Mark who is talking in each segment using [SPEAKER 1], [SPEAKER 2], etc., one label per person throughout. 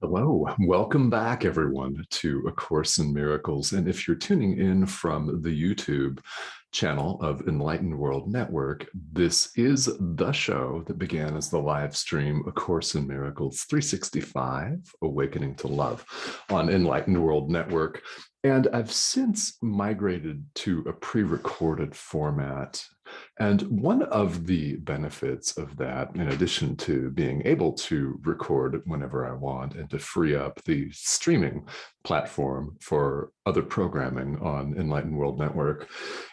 [SPEAKER 1] Hello, welcome back everyone to A Course in Miracles. And if you're tuning in from the YouTube channel of Enlightened World Network, this is the show that began as the live stream A Course in Miracles 365, Awakening to Love on Enlightened World Network. And I've since migrated to a pre-recorded format. And one of the benefits of that, in addition to being able to record whenever I want and to free up the streaming platform for other programming on Enlightened World Network,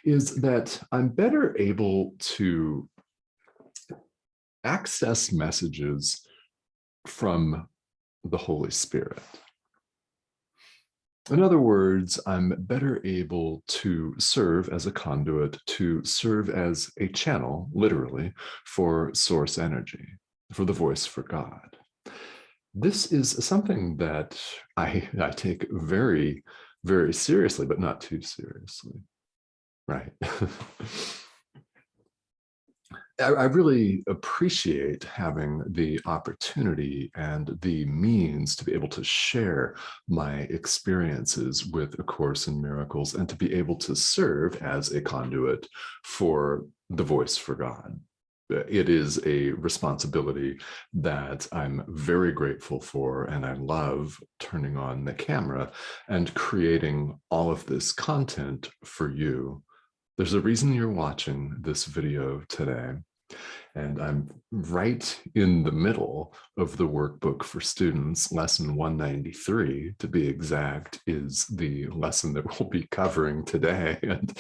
[SPEAKER 1] is that I'm better able to access messages from the Holy Spirit. In other words, I'm better able to serve as a conduit, to serve as a channel, literally, for source energy, for the voice for God. This is something that I take very, very seriously, but not too seriously, right? I really appreciate having the opportunity and the means to be able to share my experiences with A Course in Miracles and to be able to serve as a conduit for the voice for God. It is a responsibility that I'm very grateful for, and I love turning on the camera and creating all of this content for you. There's a reason you're watching this video today. And I'm right in the middle of the workbook for students. Lesson 193, to be exact, is the lesson that we'll be covering today. And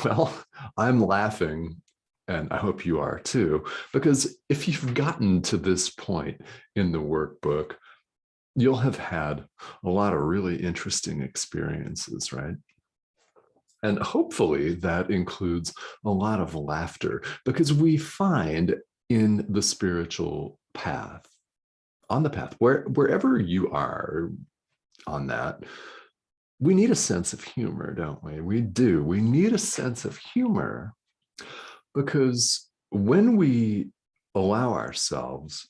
[SPEAKER 1] well, I'm laughing, and I hope you are too, because if you've gotten to this point in the workbook, you'll have had a lot of really interesting experiences, right? And hopefully that includes a lot of laughter, because we find in the spiritual path, on the path, wherever you are on that, we need a sense of humor, don't we? We do. We need a sense of humor because when we allow ourselves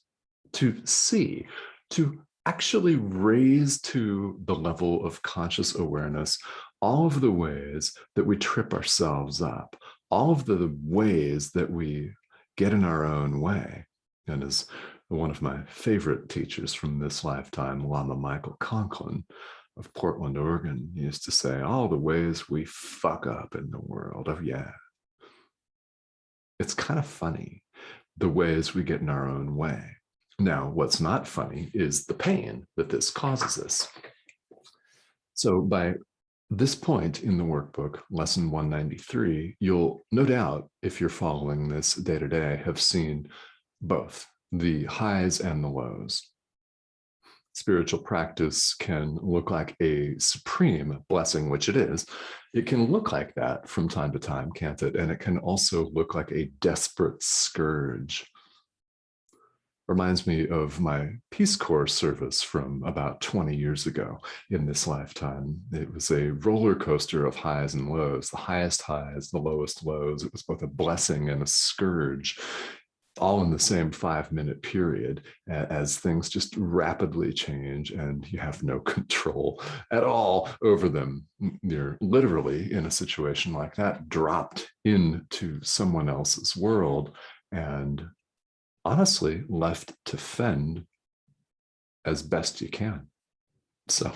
[SPEAKER 1] to see, to actually raise to the level of conscious awareness all of the ways that we trip ourselves up, all of the ways that we get in our own way. And as one of my favorite teachers from this lifetime, Lama Michael Conklin of Portland, Oregon, used to say, all the ways we fuck up in the world. Oh yeah. It's kind of funny, the ways we get in our own way. Now, what's not funny is the pain that this causes us. So by this point in the workbook, lesson 193, you'll no doubt, if you're following this day to day, have seen both the highs and the lows. Spiritual practice can look like a supreme blessing, which it is. It can look like that from time to time, can't it? And it can also look like a desperate scourge. Reminds me of my Peace Corps service from about 20 years ago in this lifetime. It was a roller coaster of highs and lows, the highest highs, the lowest lows. It was both a blessing and a scourge, all in the same 5-minute period, as things just rapidly change and you have no control at all over them. You're literally in a situation like that, dropped into someone else's world and honestly left to fend as best you can. So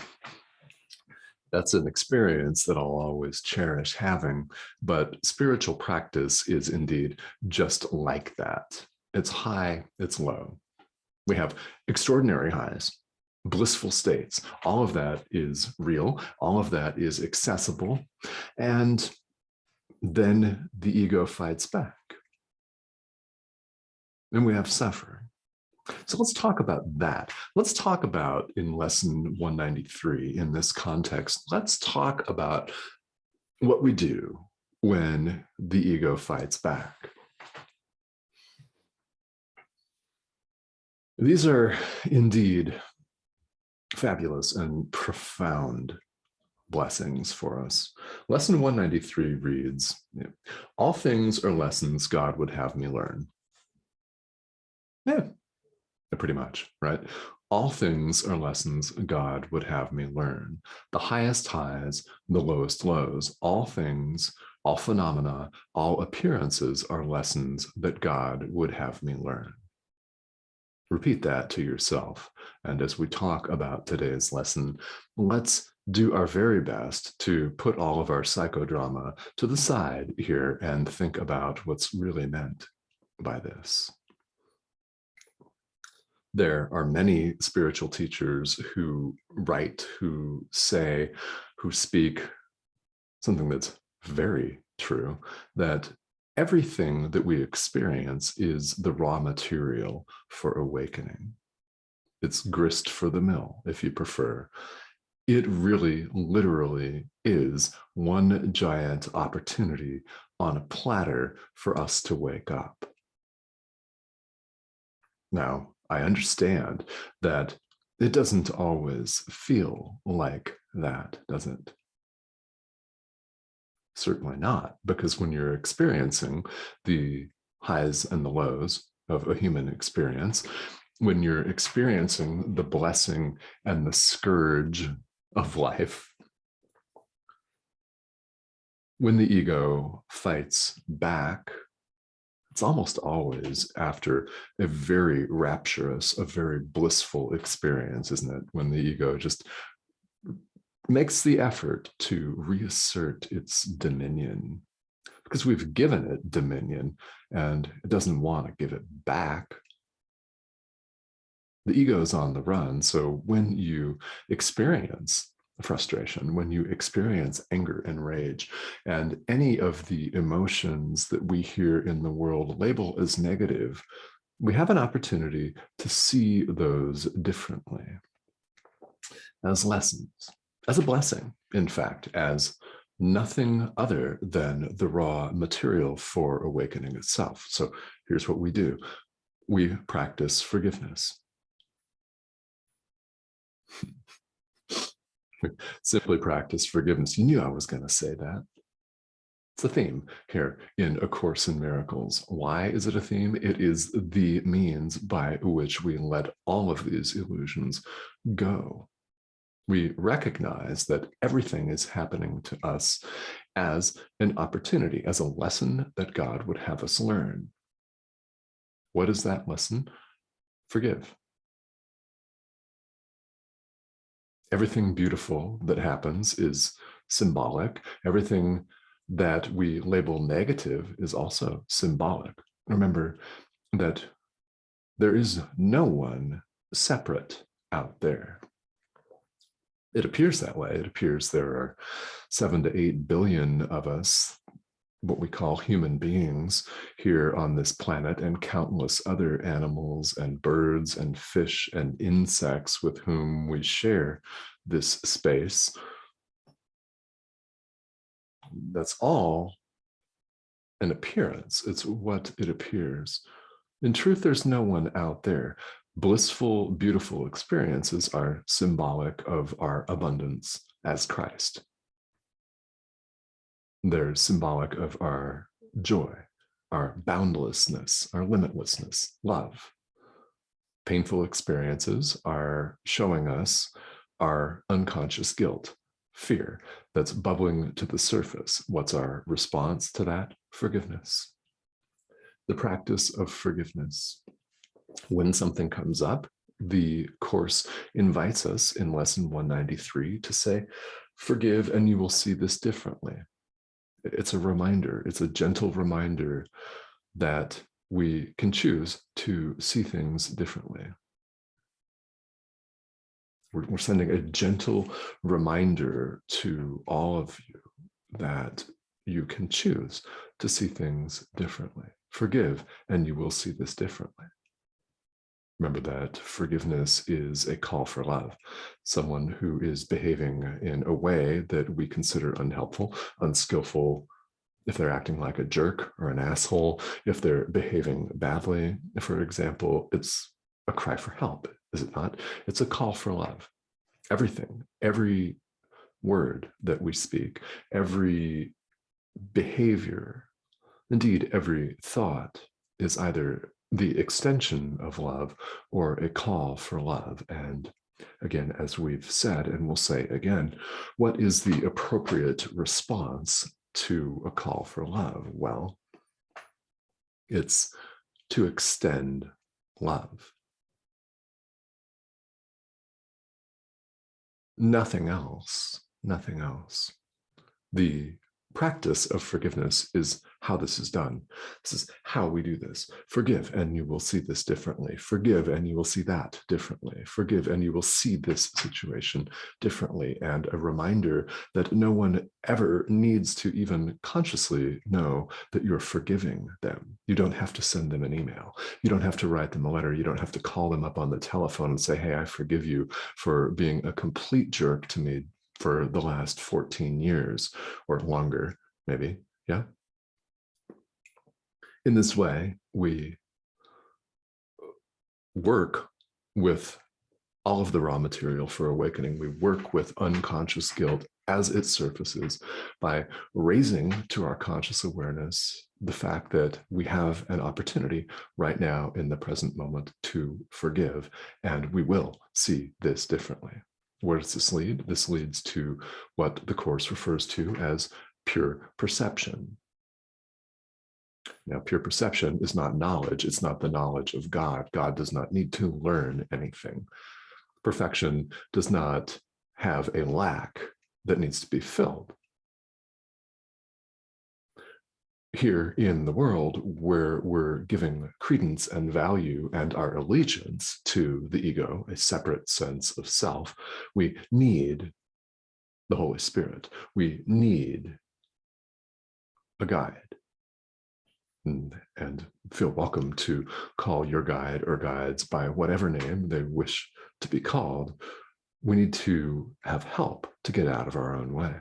[SPEAKER 1] that's an experience that I'll always cherish having, but spiritual practice is indeed just like that. It's high, it's low. We have extraordinary highs, blissful states. All of that is real. All of that is accessible. And then the ego fights back. And we have suffering. So let's talk about that. Let's talk about, in lesson 193, in this context, let's talk about what we do when the ego fights back. These are indeed fabulous and profound blessings for us. Lesson 193 reads, all things are lessons God would have me learn. Yeah, pretty much, right? All things are lessons God would have me learn. The highest highs, the lowest lows, all things, all phenomena, all appearances are lessons that God would have me learn. Repeat that to yourself. And as we talk about today's lesson, let's do our very best to put all of our psychodrama to the side here and think about what's really meant by this. There are many spiritual teachers who write, who say, who speak something that's very true, that everything that we experience is the raw material for awakening. It's grist for the mill, if you prefer. It really, literally is one giant opportunity on a platter for us to wake up. Now, I understand that it doesn't always feel like that, does it? Certainly not, because when you're experiencing the highs and the lows of a human experience, when you're experiencing the blessing and the scourge of life, when the ego fights back, it's almost always after a very rapturous, a very blissful experience, isn't it? When the ego just makes the effort to reassert its dominion, because we've given it dominion and it doesn't want to give it back. The ego is on the run. So when you experience frustration, when you experience anger and rage, and any of the emotions that we hear in the world label as negative, we have an opportunity to see those differently as lessons, as a blessing, in fact, as nothing other than the raw material for awakening itself. So here's what we do. We practice forgiveness. Simply practice forgiveness. You knew I was going to say that. It's a theme here in A Course in Miracles. Why is it a theme? It is the means by which we let all of these illusions go. We recognize that everything is happening to us as an opportunity, as a lesson that God would have us learn. What is that lesson? Forgive. Everything beautiful that happens is symbolic. Everything that we label negative is also symbolic. Remember that there is no one separate out there. It appears that way. It appears there are 7 to 8 billion of us, what we call human beings here on this planet, and countless other animals and birds and fish and insects with whom we share this space. That's all an appearance. It's what it appears. In truth, there's no one out there. Blissful, beautiful experiences are symbolic of our abundance as Christ. They're symbolic of our joy, our boundlessness, our limitlessness, love. Painful experiences are showing us our unconscious guilt, fear that's bubbling to the surface. What's our response to that? Forgiveness. The practice of forgiveness. When something comes up, the Course invites us in lesson 193 to say, forgive and you will see this differently. It's a reminder, it's a gentle reminder that we can choose to see things differently. We're sending a gentle reminder to all of you that you can choose to see things differently. Forgive, and you will see this differently. Remember that forgiveness is a call for love. Someone who is behaving in a way that we consider unhelpful, unskillful, if they're acting like a jerk or an asshole, if they're behaving badly, for example, it's a cry for help, is it not? It's a call for love. Everything, every word that we speak, every behavior, indeed, every thought is either the extension of love or a call for love. And again, as we've said, and we'll say again, what is the appropriate response to a call for love? Well, it's to extend love. Nothing else, nothing else. The practice of forgiveness is how this is done. This is how we do this. Forgive, and you will see this differently. Forgive, and you will see that differently. Forgive, and you will see this situation differently. And a reminder that no one ever needs to even consciously know that you're forgiving them. You don't have to send them an email. You don't have to write them a letter. You don't have to call them up on the telephone and say, hey, I forgive you for being a complete jerk to me for the last 14 years or longer, maybe. Yeah. In this way, we work with all of the raw material for awakening. We work with unconscious guilt as it surfaces by raising to our conscious awareness the fact that we have an opportunity right now in the present moment to forgive, and we will see this differently. Where does this lead? This leads to what the Course refers to as pure perception. Now, pure perception is not knowledge. It's not the knowledge of God. God does not need to learn anything. Perfection does not have a lack that needs to be filled. Here in the world, where we're giving credence and value and our allegiance to the ego, a separate sense of self, we need the Holy Spirit. We need a guide. And feel welcome to call your guide or guides by whatever name they wish to be called. We need to have help to get out of our own way.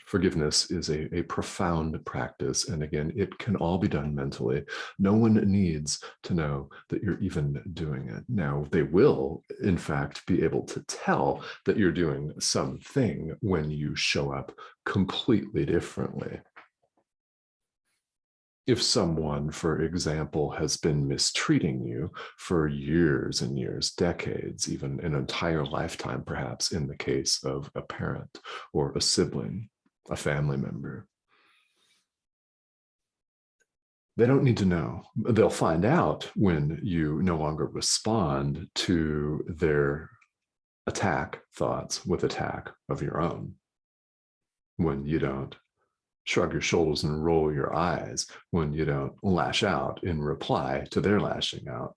[SPEAKER 1] Forgiveness is a profound practice. And again, it can all be done mentally. No one needs to know that you're even doing it. Now, they will, in fact, be able to tell that you're doing something when you show up completely differently. If someone, for example, has been mistreating you for years and years, decades, even an entire lifetime, perhaps in the case of a parent or a sibling, a family member, they don't need to know. They'll find out when you no longer respond to their attack thoughts with attack of your own, when you don't shrug your shoulders and roll your eyes, when you don't lash out in reply to their lashing out.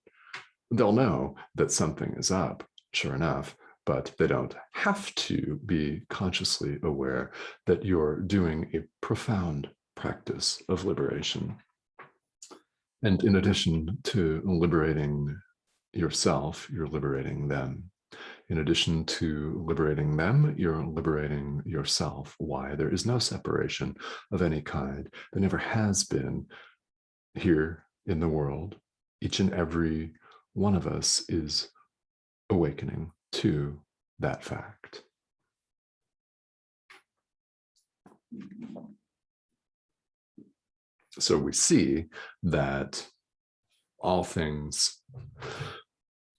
[SPEAKER 1] They'll know that something is up, sure enough, but they don't have to be consciously aware that you're doing a profound practice of liberation. And in addition to liberating yourself, you're liberating them. In addition to liberating them, you're liberating yourself. Why? There is no separation of any kind. There never has been here in the world. Each and every one of us is awakening to that fact. So we see that all things,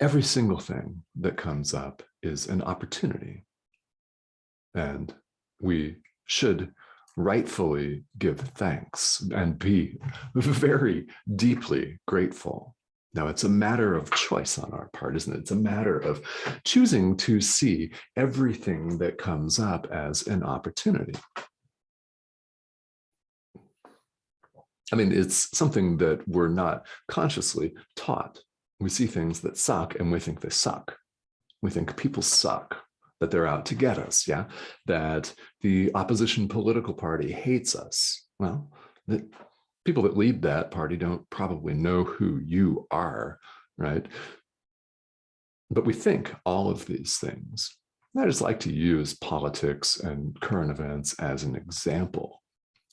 [SPEAKER 1] every single thing that comes up is an opportunity. And we should rightfully give thanks and be very deeply grateful. Now, it's a matter of choice on our part, isn't it? It's a matter of choosing to see everything that comes up as an opportunity. I mean, it's something that we're not consciously taught. We see things that suck and we think they suck. We think people suck, that they're out to get us, yeah? That the opposition political party hates us. Well, the people that lead that party don't probably know who you are, right? But we think all of these things. I just like to use politics and current events as an example.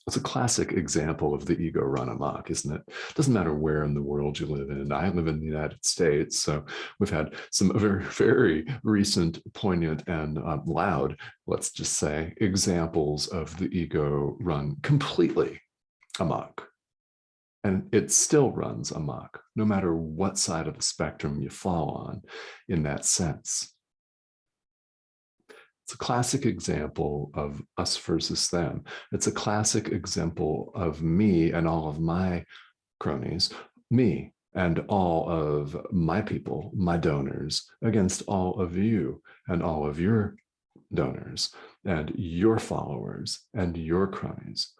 [SPEAKER 1] It's a classic example of the ego run amok, isn't it? It doesn't matter where in the world you live in. I live in the United States, so we've had some very, very recent, poignant, and loud, let's just say, examples of the ego run completely amok. And it still runs amok, no matter what side of the spectrum you fall on in that sense. It's a classic example of us versus them. It's a classic example of me and all of my cronies, me and all of my people, my donors, against all of you and all of your donors and your followers and your cronies,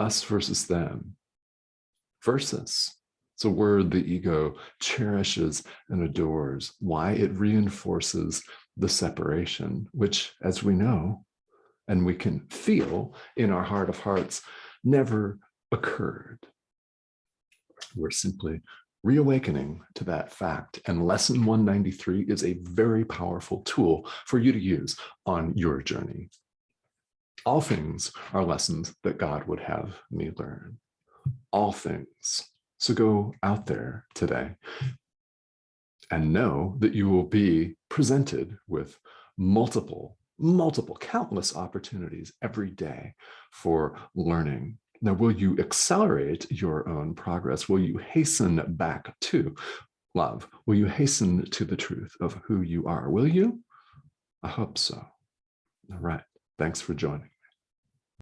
[SPEAKER 1] us versus them, versus. It's a word the ego cherishes and adores. Why? It reinforces the separation, which, as we know, and we can feel in our heart of hearts, never occurred. We're simply reawakening to that fact. And lesson 193 is a very powerful tool for you to use on your journey. All things are lessons that God would have me learn. All things. So go out there today and know that you will be presented with multiple, countless opportunities every day for learning. Now, will you accelerate your own progress? Will you hasten back to love? Will you hasten to the truth of who you are? Will you? I hope so. All right. Thanks for joining.